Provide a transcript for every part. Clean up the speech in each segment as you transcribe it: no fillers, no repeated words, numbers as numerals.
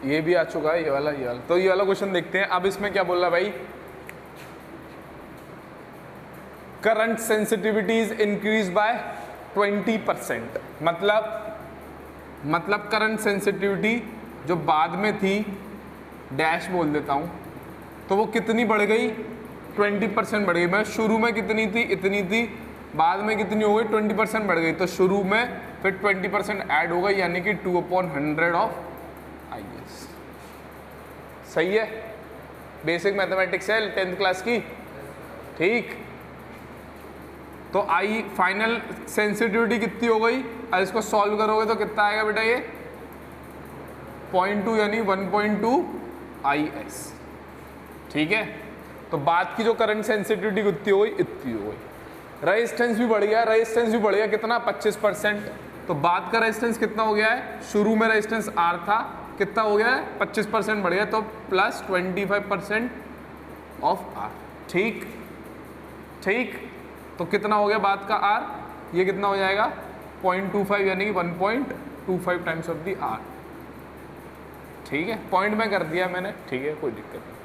ये भी आ चुका है, ये वाला ये वाला। तो ये वाला क्वेश्चन देखते हैं। अब इसमें क्या बोल रहा भाई, current sensitivity is increase by 20%। मतलब करंट सेंसिटिविटी जो बाद में थी, डैश बोल देता हूँ, तो वो कितनी बढ़ गई, 20% बढ़ गई। मैं शुरू में कितनी थी, इतनी थी, बाद में कितनी हो गई, 20% बढ़ गई। तो शुरू में फिर 20% ऐड हो गई, यानी कि 2/100 ऑफ IS। सही है, बेसिक मैथमेटिक्स है 10th क्लास की, ठीक। तो आई फाइनल सेंसिटिविटी कितनी हो गई, और इसको सॉल्व करोगे तो कितना आएगा बेटा, ये 0.2 यानी 1.2 IS, ठीक है। तो बाद की जो करंट सेंसिटिविटी कितनी हो गई, इतनी हो गई। रेजिस्टेंस भी बढ़ गया, रेजिस्टेंस भी बढ़ गया कितना, 25%। तो बाद का रेजिस्टेंस कितना हो गया है, शुरू में रेजिस्टेंस R था, कितना हो गया है, 25% बढ़ गया, तो प्लस 25% ऑफ R, ठीक ठीक। तो कितना हो गया बाद का R, ये कितना हो जाएगा 0.25 यानी कि 1.25 टाइम्स ऑफ दी R, ठीक है। पॉइंट में कर दिया मैंने, ठीक है, कोई दिक्कत नहीं,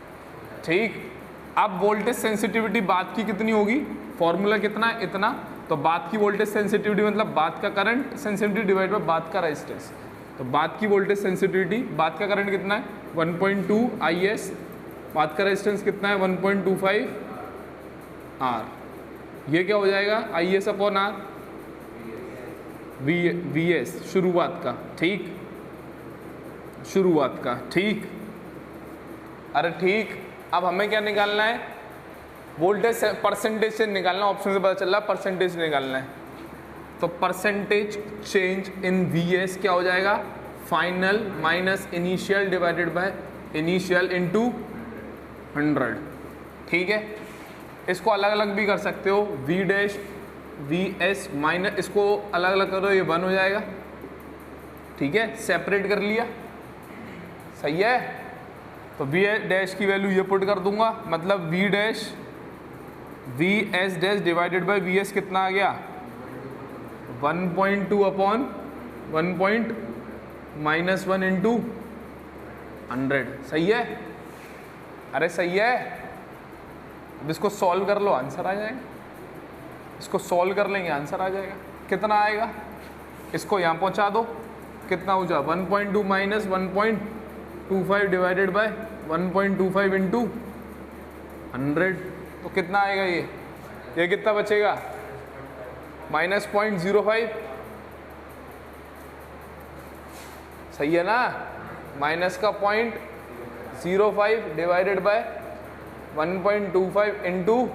ठीक। अब वोल्टेज सेंसिटिविटी बाद की कितनी होगी, फॉर्मूला कितना है, इतना। तो बाद की वोल्टेज सेंसिटिविटी मतलब बाद का करंट सेंसिटिविटी डिवाइड बाय बाद का रेजिस्टेंस। तो बाद की वोल्टेज सेंसिटिविटी, बाद का करंट कितना है 1.2 IS, बाद का रेजिस्टेंस कितना है 1.25 R। ये क्या हो जाएगा IS अपॉन R, VS शुरुआत का, ठीक, शुरुआत का, ठीक। अरे ठीक, अब हमें क्या निकालना है, वोल्टेज परसेंटेज से निकालना, ऑप्शन से पता चल रहा है परसेंटेज निकालना है। तो परसेंटेज चेंज इन VS क्या हो जाएगा, final minus initial divided by initial into 100, ठीक है। इसको अलग अलग भी कर सकते हो, V डैश VS माइनस, इसको अलग अलग करो, ये 1 हो जाएगा, ठीक है, सेपरेट कर लिया, सही है। तो V डैश की वैल्यू ये पुट कर दूंगा, मतलब V dash VS dash divided by VS कितना आ गया 1.2 अपॉन 1 इंटू 100, सही है। अरे सही है, अब इसको सॉल्व कर लो, आंसर आ जाएगा। इसको सॉल्व कर लेंगे, आंसर आ जाएगा। कितना आएगा, इसको यहाँ पहुँचा दो, कितना हो जाए 1.2 माइनस 1.25 डिवाइडेड बाय 1.25 इंटू 100, तो कितना आएगा, ये कितना बचेगा माइनस 0.05, सही है ना। माइनस का 0.05 डिवाइडेड बाय 1.25 इंटू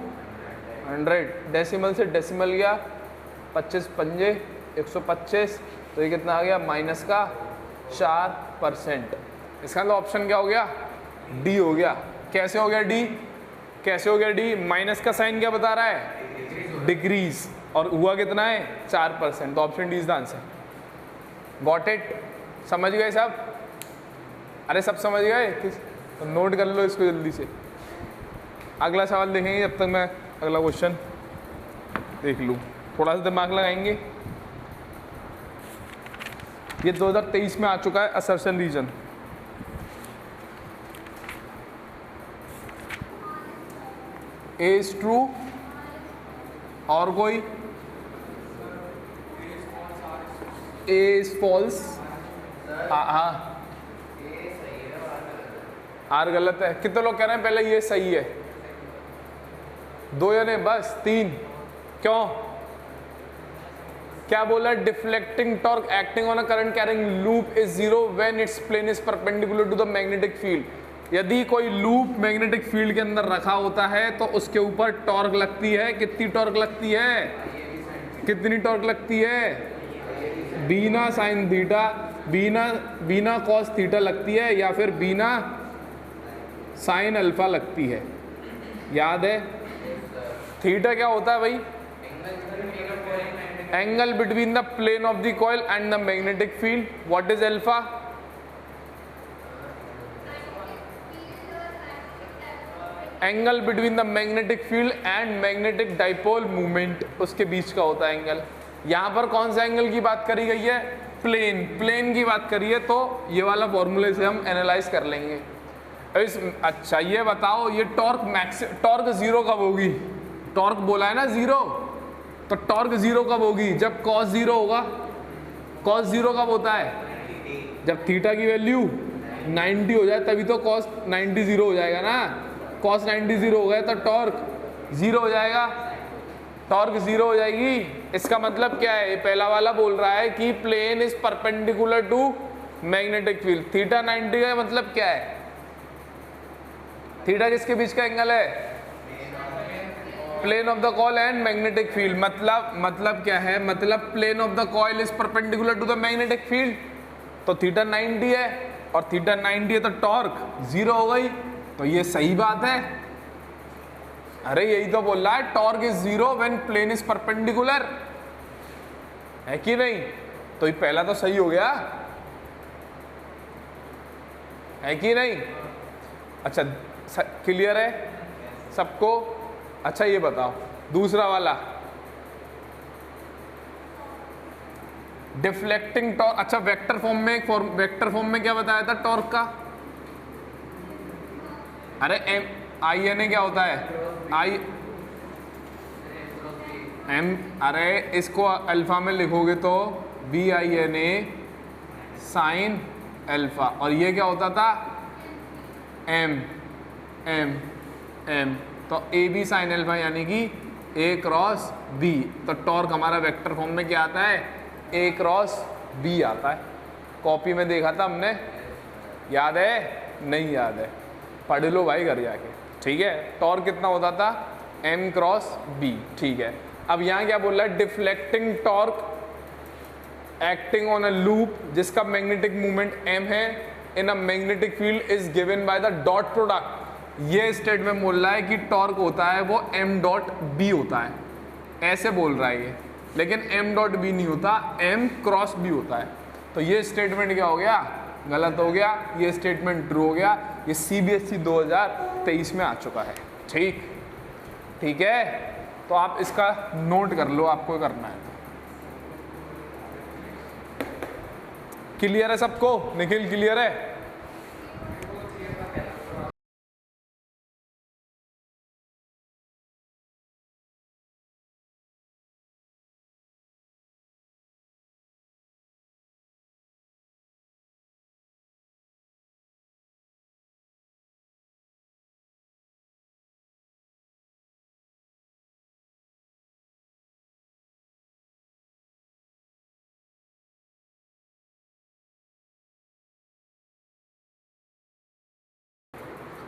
100, डेसिमल से डेसिमल गया, 25 पंजे 125, तो ये कितना आ गया माइनस का 4%। इसका मतलब ऑप्शन क्या हो गया, डी हो गया। कैसे हो गया डी, कैसे हो गया डी, माइनस का साइन क्या बता रहा है, डिक्रीज, और हुआ कितना है 4%, तो option D is the answer. Got it, समझ गए सब, अरे सब समझ गए, तो नोट कर लो इसको जल्दी से। अगला सवाल देखेंगे, जब तक मैं अगला क्वेश्चन देख लूँ, थोड़ा सा दिमाग लगाएंगे। ये 2023 में आ चुका है, assertion reason. A is true, और कोई ए इज फॉल्स, हाँ आर गलत है। कितने लोग कह रहे हैं पहले ये सही है, 2 या नहीं बस 3, क्यों, क्या बोला, deflecting torque acting on a current carrying loop is 0 when its plane is perpendicular to the magnetic field. यदि कोई लूप मैग्नेटिक फील्ड के अंदर रखा होता है तो उसके ऊपर टॉर्क लगती है, कितनी टॉर्क लगती है, कितनी टॉर्क लगती है, बीना साइन थीटा, बीना कॉस थीटा लगती है, या फिर बीना साइन अल्फा लगती है। याद है थीटा क्या होता है भाई, angle between the plane of the coil and the magnetic field. What is alpha, angle between the magnetic field and magnetic dipole movement, उसके बीच का होता है एंगल। यहाँ पर कौन सा एंगल की बात करी गई है, प्लेन, प्लेन की बात करिए तो ये वाला फॉर्मूले से हम एनालाइज कर लेंगे। अच्छा ये बताओ, ये टॉर्क जीरो कब होगी? टॉर्क बोला है ना जीरो, तो टॉर्क जीरो कब होगी? जब कॉस जीरो होगा। कॉस जीरो कब होता है? जब थीटा की वैल्यू 90 हो जाए, तभी तो कॉस 90 जीरो हो जाएगा ना। कॉस 90 जीरो हो गया तो टॉर्क जीरो हो जाएगा, टॉर्क जीरो हो जाएगी। इसका मतलब क्या है? पहला वाला बोल रहा है कि plane is perpendicular to magnetic field. Theta 90 का मतलब क्या है? थीटा किसके बीच का एंगल है? Plane of the coil and magnetic field. मतलब क्या है? मतलब plane of the coil is perpendicular to the magnetic field, तो थीटा 90 है, और थीटा 90 है तो टॉर्क जीरो हो गई। तो ये सही बात है। अरे यही तो बोल रहा है, torque is zero when plane is perpendicular, है कि नहीं? तो ये पहला तो सही हो गया, है कि नहीं? अच्छा क्लियर है सबको? अच्छा ये बताओ दूसरा वाला, डिफ्लेक्टिंग टॉर्क। अच्छा वेक्टर फॉर्म में क्या बताया था टॉर्क का? अरे आई एन ए क्या होता है? आई एम, अरे इसको अल्फा में लिखोगे तो B I N A sine alpha, और ये क्या होता था? एम एम एम, तो ए बी साइन अल्फा यानी कि ए क्रॉस बी। तो टॉर्क हमारा वेक्टर फॉर्म में क्या आता है? ए क्रॉस बी आता है। कॉपी में देखा था हमने, याद है? नहीं याद है? पढ़ लो भाई घर जाके, ठीक है? टॉर्क कितना होता था? एम क्रॉस बी, ठीक है? अब यहाँ क्या बोल रहा है? Deflecting torque acting on a loop जिसका मैग्नेटिक मूवमेंट एम है in a magnetic field is given by the dot product. ये स्टेटमेंट बोल रहा है कि टॉर्क होता है वो एम डॉट बी होता है, ऐसे बोल रहा है ये, लेकिन एम डॉट बी नहीं होता, एम क्रॉस बी होता है। तो ये स्टेटमेंट क्या हो गया? गलत हो गया। ये स्टेटमेंट ट्रू हो गया। ये CBSE 2023 में आ चुका है। ठीक है, तो आप इसका नोट कर लो, आपको करना है। क्लियर है सबको? निखिल क्लियर है?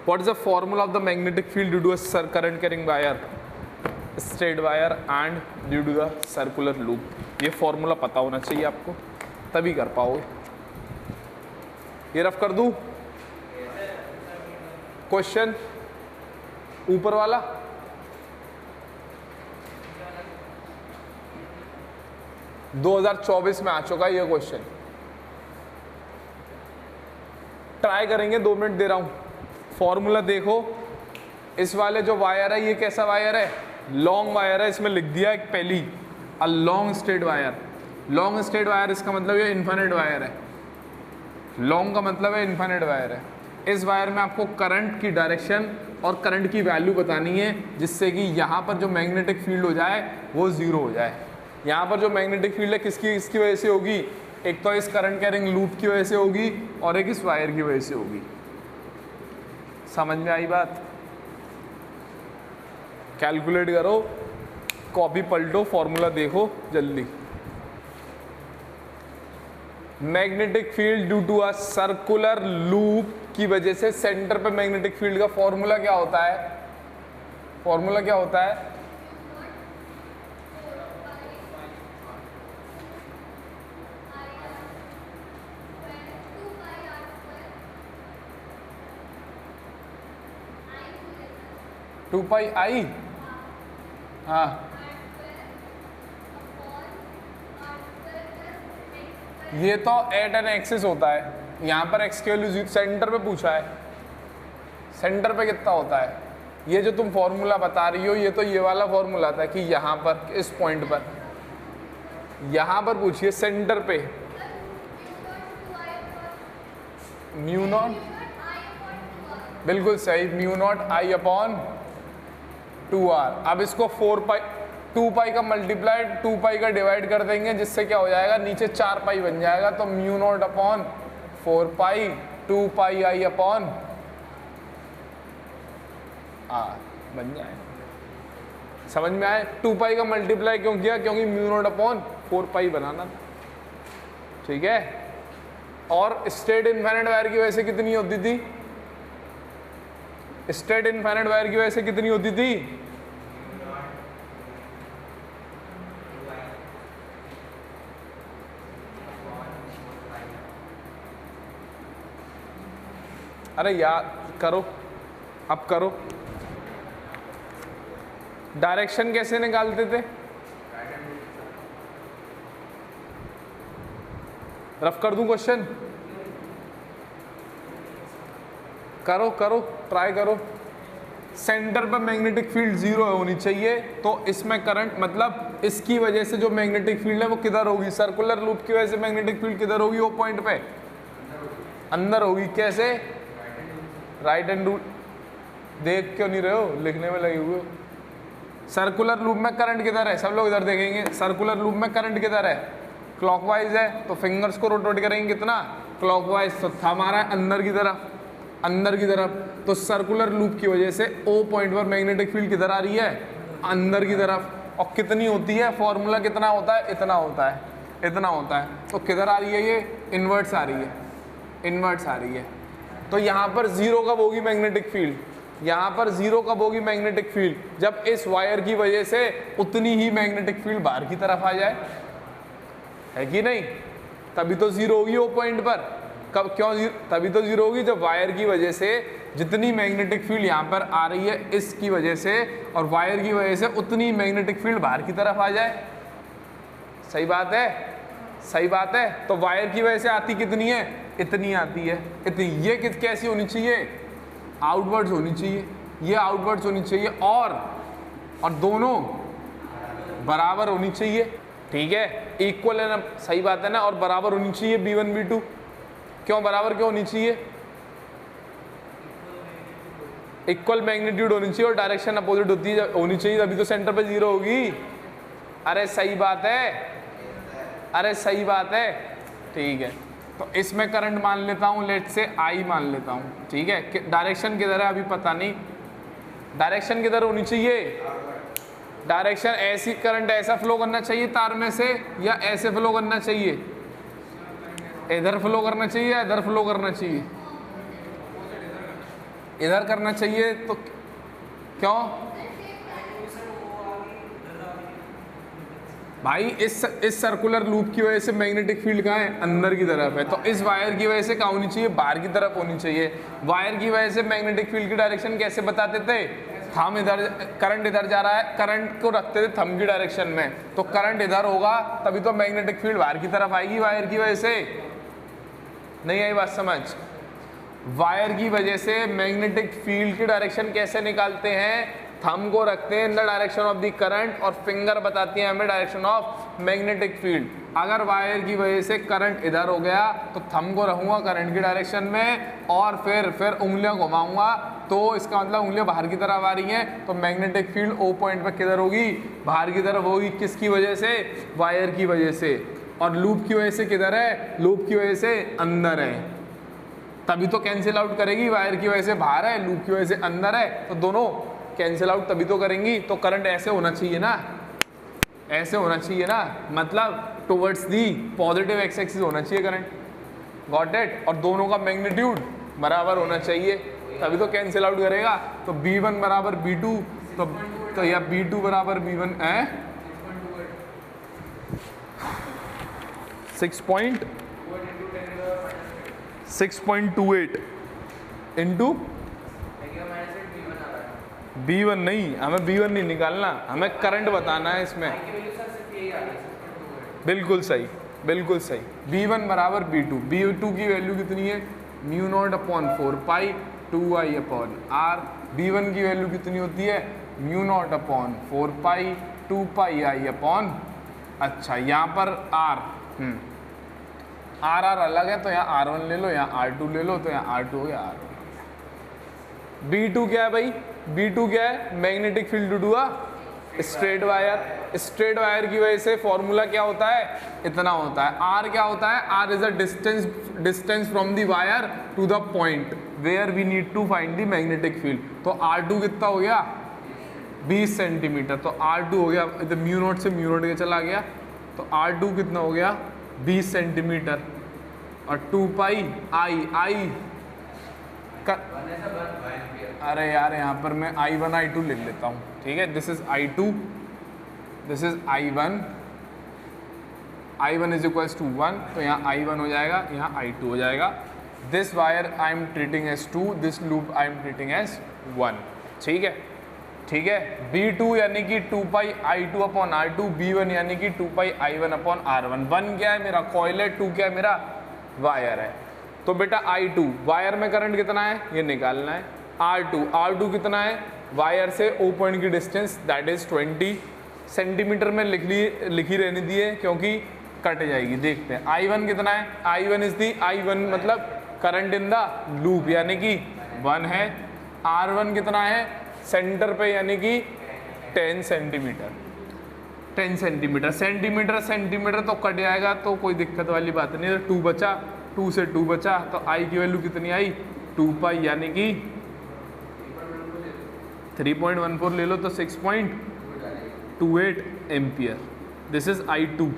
What is the formula of the magnetic field due to a current carrying wire, straight wire and due to the circular loop? ये फॉर्मूला पता होना चाहिए आपको, तभी कर पाओगे। ये रफ कर दूं क्वेश्चन ऊपर वाला? दो 2024 में आ चुका है ये क्वेश्चन। ट्राई करेंगे, 2 मिनट दे रहा हूं। फॉर्मूला देखो, इस वाले जो वायर है ये कैसा वायर है? लॉन्ग वायर है। इसमें लिख दिया एक पहली, a long straight wire. Long straight wire इसका मतलब ये इन्फिनिट वायर है। लॉन्ग का मतलब है इन्फिनिट वायर है। इस वायर में आपको करंट की डायरेक्शन और करंट की वैल्यू बतानी है, जिससे कि यहाँ पर जो मैग्नेटिक फील्ड हो जाए वो जीरो हो जाए। यहाँ पर जो मैग्नेटिक फील्ड है किसकी वजह से होगी? एक तो इस करंट कैरिंग लूप की वजह से होगी और एक इस वायर की वजह से होगी। समझ में आई बात? कैलकुलेट करो, कॉपी पलटो, फॉर्मूला देखो जल्दी। Magnetic field due to a circular loop की वजह से सेंटर पे मैग्नेटिक फील्ड का फॉर्मूला क्या होता है? फॉर्मूला क्या होता है? टू पाई आई। हाँ, ये तो एट एन एक्सिस होता है। यहाँ पर एक्स के वैल्यू सेंटर पे पूछा है, सेंटर पे कितना होता है? ये जो तुम फॉर्मूला बता रही हो ये तो ये वाला फॉर्मूला था कि यहाँ पर इस पॉइंट पर, यहाँ पर पूछिए सेंटर पे म्यू नॉट, बिल्कुल सही, mu not I upon 2r। अब इसको 2 पाई का मल्टीप्लाई 2 पाई का डिवाइड कर देंगे, जिससे क्या हो जाएगा, नीचे 4 पाई बन जाएगा। तो म्यू नॉट अपॉन 4 पाई 2 पाई आई अपॉन r बन जाएगा। समझ में आए? 2 पाई का मल्टीप्लाई क्यों किया? क्योंकि म्यू नॉट अपॉन 4 पाई बनाना था। ठीक है। और स्ट्रेट इनफाइनाइट वायर की वजह से कितनी होती थी? स्ट्रेट इनफाइनाइट वायर की वजह से कितनी होती थी? अरे यार करो, अब करो। डायरेक्शन कैसे निकालते थे? रफ कर दूं क्वेश्चन? करो करो, ट्राई करो। सेंटर पर मैग्नेटिक फील्ड 0 होनी चाहिए, तो इसमें करंट, मतलब इसकी वजह से जो मैग्नेटिक फील्ड है वो किधर होगी? सर्कुलर लूप की वजह से मैग्नेटिक फील्ड किधर होगी? वो पॉइंट पे अंदर होगी। कैसे? Right hand rule. देख क्यों नहीं रहे हो? लिखने में लगे हुए हो। सर्कुलर लूप में करंट किधर है? सब लोग इधर देखेंगे। सर्कुलर लूप में करंट किधर है? क्लॉकवाइज है, तो फिंगर्स को रोटेट करेंगे कितना? क्लॉकवाइज। तो थंब आ रहा है अंदर की तरफ, अंदर की तरफ। तो सर्कुलर लूप की वजह से ओ पॉइंट पर मैग्नेटिक फील्ड किधर आ रही है? अंदर की तरफ। और कितनी होती है? फॉर्मूला कितना होता है? इतना होता है, इतना होता है। तो किधर आ रही है? ये इनवर्ट्स आ रही है, इनवर्ट्स आ रही है। तो यहाँ पर 0 कब होगी मैग्नेटिक फील्ड? यहाँ पर 0 कब होगी मैग्नेटिक फील्ड? जब इस वायर की वजह से उतनी ही मैग्नेटिक फील्ड बाहर की तरफ आ जाए, है कि नहीं? तभी तो 0 होगी वो पॉइंट पर। कब? क्यों? तभी तो 0 होगी जब वायर की वजह से जितनी मैग्नेटिक फील्ड यहाँ पर आ रही है इसकी वजह से, और वायर की वजह से उतनी मैग्नेटिक फील्ड बाहर की तरफ आ जाए। सही बात है, सही बात है। तो वायर की वजह से आती कितनी है? इतनी आती है, इतनी। ये कैसी होनी चाहिए? आउटवर्ड्स होनी चाहिए, ये आउटवर्ड्स होनी चाहिए, और दोनों बराबर होनी चाहिए। ठीक है, इक्वल है ना? सही बात है ना? और बराबर होनी चाहिए B1 B2। क्यों बराबर क्यों होनी चाहिए? इक्वल मैग्नीट्यूड होनी चाहिए और डायरेक्शन अपोजिट होनी चाहिए, तभी तो सेंटर पे 0 होगी। अरे सही बात है, अरे सही बात है। ठीक है, तो इसमें करंट मान लेता हूँ, लेट से I मान लेता हूँ। ठीक है, डायरेक्शन किधर है अभी पता नहीं, डायरेक्शन किधर होनी चाहिए? डायरेक्शन ऐसी, करंट ऐसा फ्लो करना चाहिए तार में से, या ऐसे फ्लो करना चाहिए? इधर फ्लो करना चाहिए या इधर फ्लो करना चाहिए? इधर करना चाहिए। तो क्यों भाई? इस सर्कुलर लूप की वजह से मैग्नेटिक फील्ड कहाँ है? अंदर की तरफ है। तो इस वायर की वजह से कहाँ होनी चाहिए? बाहर की तरफ होनी चाहिए। वायर की वजह से मैग्नेटिक फील्ड की डायरेक्शन कैसे बताते थे? थंब इधर, करंट इधर जा रहा है, करंट को रखते थे थंब की डायरेक्शन में, तो करंट इधर होगा, तभी तो मैग्नेटिक फील्ड बाहर की तरफ आएगी वायर की वजह से। नहीं आई बात समझ? वायर की वजह से मैग्नेटिक फील्ड की डायरेक्शन कैसे निकालते हैं? थंब को रखते हैं in the direction of the current, और फिंगर बताती है हमें डायरेक्शन ऑफ मैग्नेटिक फील्ड। अगर वायर की वजह से करंट इधर हो गया तो थंब को रखूंगा करंट की डायरेक्शन में, और फिर उंगलियां घुमाऊंगा, तो इसका मतलब उंगलियां बाहर की तरफ आ रही हैं, तो मैग्नेटिक फील्ड ओ पॉइंट पर किधर होगी? बाहर की तरफ होगी। किसकी वजह से? वायर की वजह से। और लूप की वजह से किधर है? लूप की वजह से अंदर है, तभी तो कैंसिल आउट करेगी। वायर की वजह से बाहर है, लूप की वजह से अंदर है, तो दोनों कैंसिल आउट तभी तो करेंगी। तो करंट ऐसे होना चाहिए ना, ऐसे होना चाहिए ना, मतलब towards the positive x axis होना चाहिए करंट। Got it? और दोनों का मैग्नीट्यूड बराबर होना चाहिए, तभी तो कैंसिल आउट करेगा। तो B1 बराबर B2, तो या B2 बराबर B1 है 6.28 इंटू B1। नहीं, हमें B1 नहीं निकालना, हमें करंट बताना है इसमें। बिल्कुल सही, बिल्कुल सही। B1 बराबर B2। B2 की वैल्यू कितनी है? म्यू नॉट अपॉन 4 पाई 2I अपॉन R। B1 की वैल्यू कितनी होती है? Mu naught upon 4 pi 2 pi I upon, अच्छा यहाँ पर R, आर आर अलग है तो यहाँ R1 ले लो, यहाँ R2 ले लो, तो यहाँ R2 हो गया R1। B2 क्या है भाई? B2 क्या है? Magnetic field due to a straight wire. Straight wire की वजह से फॉर्मूला क्या होता है? इतना होता है। R क्या होता है? R is a distance from the wire to the point where we need to find the magnetic field. तो R2 कितना हो गया? 20 सेंटीमीटर। तो R2 हो गया, इधर म्यू नॉट से म्यू नॉट के चला गया, तो R2 कितना हो गया? 20 सेंटीमीटर। और 2 पाई आई अरे यार यहाँ पर मैं I1 I2 लिख लेता हूँ, ठीक है। This is I2, this is I1 is equals to 1, तो यहाँ I1 हो जाएगा, यहाँ I2 हो जाएगा। This wire I am treating as 2, this loop I am treating as 1, ठीक है, ठीक है। B2 यानी कि 2 पाई I2 अपॉन R2, B1 यानी कि 2 पाई I1 अपॉन R1। 1 क्या है मेरा? कॉइल है, 2 क्या है मेरा? वायर है। तो बेटा I2 वायर में करंट कितना है ये निकालना है। R2 कितना है? वायर से O पॉइंट की डिस्टेंस दैट इज 20 सेंटीमीटर में लिखी रहने दी है क्योंकि कट जाएगी। देखते हैं I1 कितना है? I1 इज दी I1 मतलब करंट इन द लूप यानी कि 1 है। R1 कितना है? सेंटर पे यानी कि 10 सेंटीमीटर। 10 सेंटीमीटर सेंटीमीटर तो कट जाएगा, तो कोई दिक्कत वाली बात नहीं। तो 2 बचा, 2 से 2 बचा, तो I की वैल्यू कितनी आई? 2 पाई यानी कि 3.14 ले लो तो 6.28 ampere. This is I2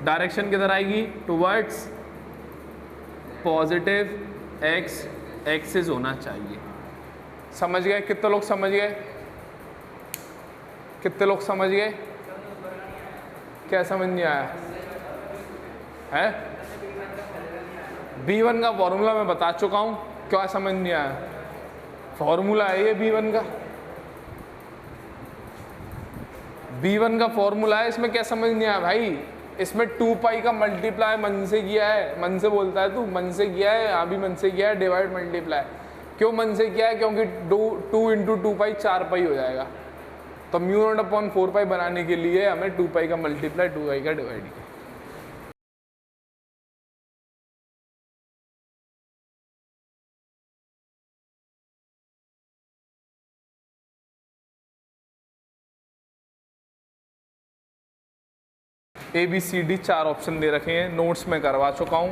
direction किधर आएगी? टुवर्ड्स पॉजिटिव एक्स एक्सिस होना चाहिए। समझ गए? कितने लोग समझ गए? कितने लोग समझ गए? क्या समझ नहीं आया है? B1 का फॉर्मूला मैं बता चुका हूं, क्या समझ नहीं आया? फॉर्मूला है ये B1 का, B1 का फॉर्मूला है। इसमें क्या समझ नहीं आया भाई? इसमें 2 पाई का मल्टीप्लाई मन से किया है। मन से बोलता है तू, मन से किया है, अभी मन से किया है। डिवाइड मल्टीप्लाई क्यों मन से किया है? क्योंकि 2 इंटू 2 पाई 4 पाई हो जाएगा, तो म्यू नॉट अपॉन 4 पाई बनाने के लिए हमें 2 पाई का मल्टीप्लाई 2 पाई का डिवाइड किया। ABCD 4 ऑप्शन दे रखे हैं, नोट्स में करवा चुका हूं,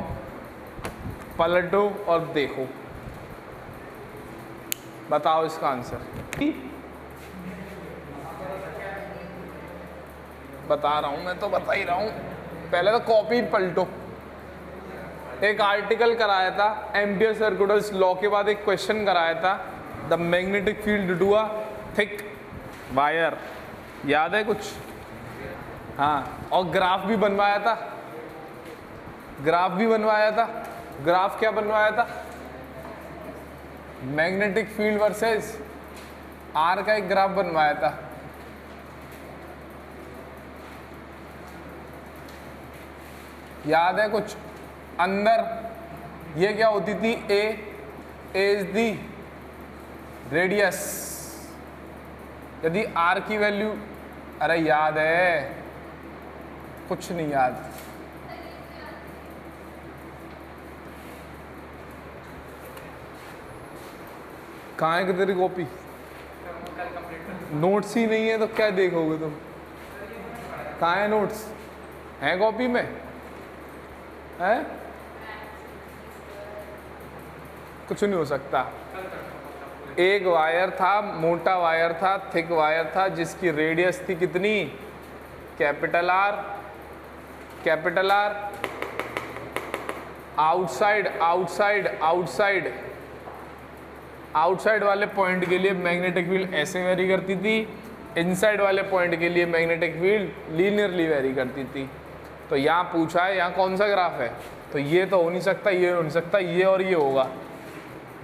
पलटो और देखो, बताओ इसका आंसर। बता रहा हूं, मैं तो बता ही रहा हूं। पहले तो कॉपी पलटो। एक आर्टिकल कराया था एम्पियर सर्कुलर लॉ के बाद एक क्वेश्चन कराया था, the magnetic field due to a thick wire, याद है कुछ? हाँ, और ग्राफ भी बनवाया था। ग्राफ क्या बनवाया था? मैग्नेटिक फील्ड वर्सेस आर का एक ग्राफ बनवाया था। याद है कुछ? अंदर ये क्या होती थी? ए इज दी रेडियस। यदि आर की वैल्यू, अरे याद है, कुछ नहीं याद। कहाँ है तेरी कॉपी? नोट्स ही नहीं है तो क्या देखोगे तुम? कहाँ है नोट्स? हैं कॉपी में? है? कुछ नहीं हो सकता। एक वायर था, मोटा वायर था, थिक वायर था, जिसकी रेडियस थी कितनी? Capital R. आउटसाइड वाले पॉइंट के लिए मैग्नेटिक फील्ड ऐसे वेरी करती थी, इनसाइड वाले पॉइंट के लिए मैग्नेटिक फील्ड लीनियरली वेरी करती थी। तो यहाँ पूछा है, यहाँ कौन सा ग्राफ है? तो ये तो हो नहीं सकता, ये हो नहीं सकता, ये और ये होगा,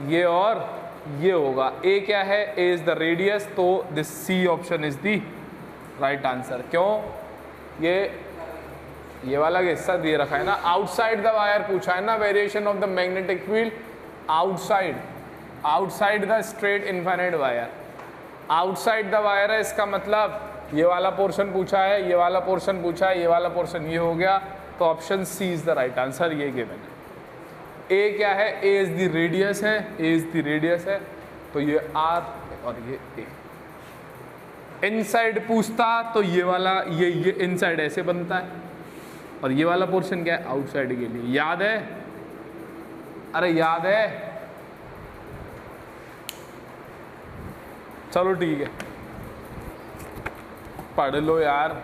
ये और ये होगा। ए क्या है? ए इज द रेडियस, तो this C option is the right answer. क्यों? ये वाला हिस्सा दे रखा है ना, आउटसाइड द वायर पूछा है ना, variation of the magnetic field outside the straight infinite wire. Outside the wire है, इसका मतलब ये वाला पोर्शन पूछा है, ये वाला पोर्शन पूछा है, ये वाला पोर्शन ये हो गया, तो option C is the right answer, ये गिवन है। ए क्या है, ए इज द रेडियस है, ए इज द रेडियस है, तो ये आर और ये ए। इनसाइड पूछता तो ये वाला ये इनसाइड ऐसे बनता है, और ये वाला पोर्शन क्या है, आउटसाइड के लिए। याद है, अरे याद है, चलो ठीक है, पढ़ लो यार।